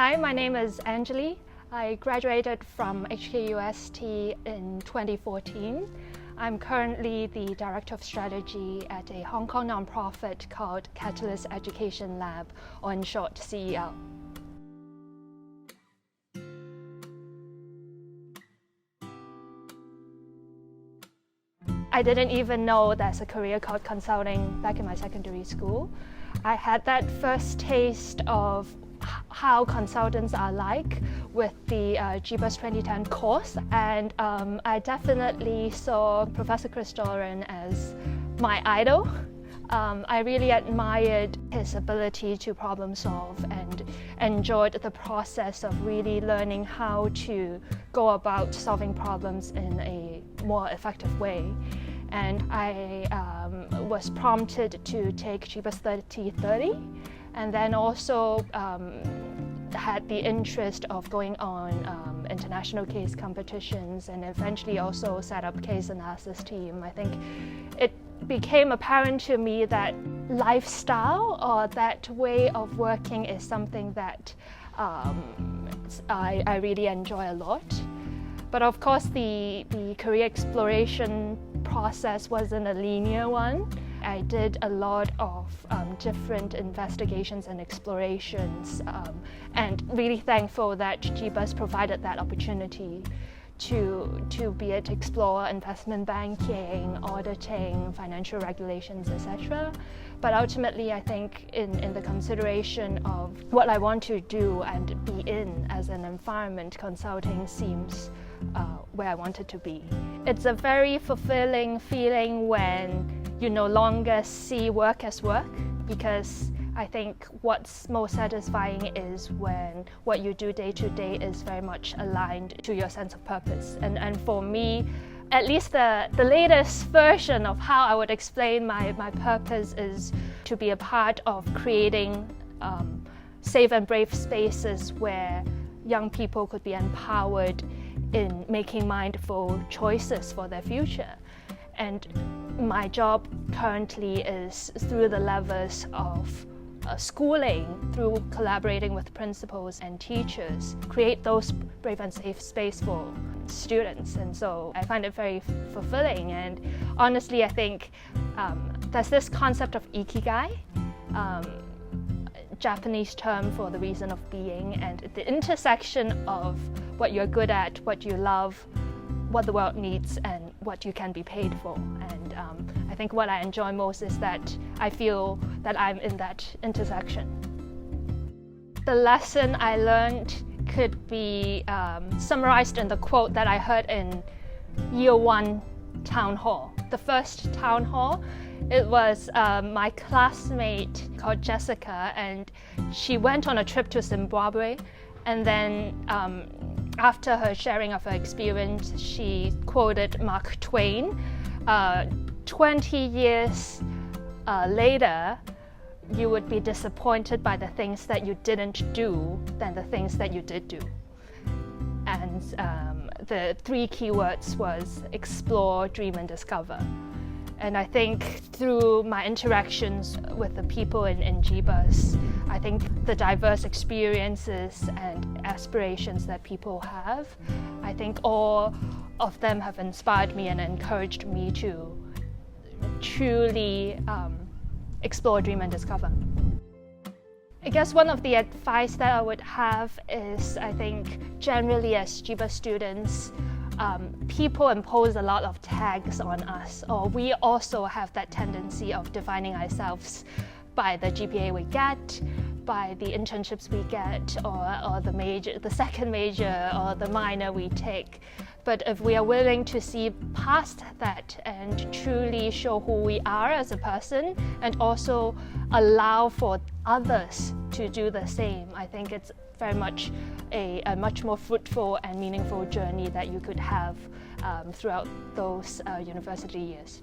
Hi, my name is Angele. I graduated from HKUST in 2014. I'm currently the Director of Strategy at a Hong Kong nonprofit called Catalyst Education Lab, or in short, CEL. I didn't even know there's a career called consulting back in my secondary school. I had that first taste of how consultants are like with the GBUS 2010 course, and I definitely saw Professor Chris Doran as my idol. I really admired his ability to problem solve and enjoyed the process of really learning how to go about solving problems in a more effective way. And I was prompted to take GBUS 3030, and then also had the interest of going on international case competitions, and eventually also set up case analysis team. I think it became apparent to me that lifestyle or that way of working is something that I really enjoy a lot. But of course, the career exploration process wasn't a linear one. I did a lot of different investigations and explorations, and really thankful that GBUS provided that opportunity to be able to explore investment banking, auditing, financial regulations, etc. But ultimately, I think in the consideration of what I want to do and be in as an environment, consulting seems where I wanted to be. It's a very fulfilling feeling when you no longer see work as work, because I think what's most satisfying is when what you do day to day is very much aligned to your sense of purpose. And for me, at least the latest version of how I would explain my purpose is to be a part of creating safe and brave spaces where young people could be empowered in making mindful choices for their future. And my job currently is through the levels of schooling, through collaborating with principals and teachers, create those brave and safe space for students. And so I find it very fulfilling. And honestly, I think there's this concept of Ikigai, Japanese term for the reason of being, and the intersection of what you're good at, what you love, what the world needs, and what you can be paid for. And I think what I enjoy most is that I feel that I'm in that intersection. The lesson I learned could be summarized in the quote that I heard in year one town hall. The first town hall, it was my classmate called Jessica, and she went on a trip to Zimbabwe, and then after her sharing of her experience, she quoted Mark Twain. 20 years later, you would be disappointed by the things that you didn't do than the things that you did do. And the three keywords was explore, dream, and discover. And I think through my interactions with the people in GBUS, I think the diverse experiences and aspirations that people have, I think all of them have inspired me and encouraged me to truly explore, dream, and discover. I guess one of the advice that I would have is, I think generally as GBUS students, people impose a lot of tags on us, or we also have that tendency of defining ourselves by the GPA we get, by the internships we get, or the second major or the minor we take. But if we are willing to see past that and truly show who we are as a person, and also allow for others to do the same, I think it's very much a much more fruitful and meaningful journey that you could have throughout those university years.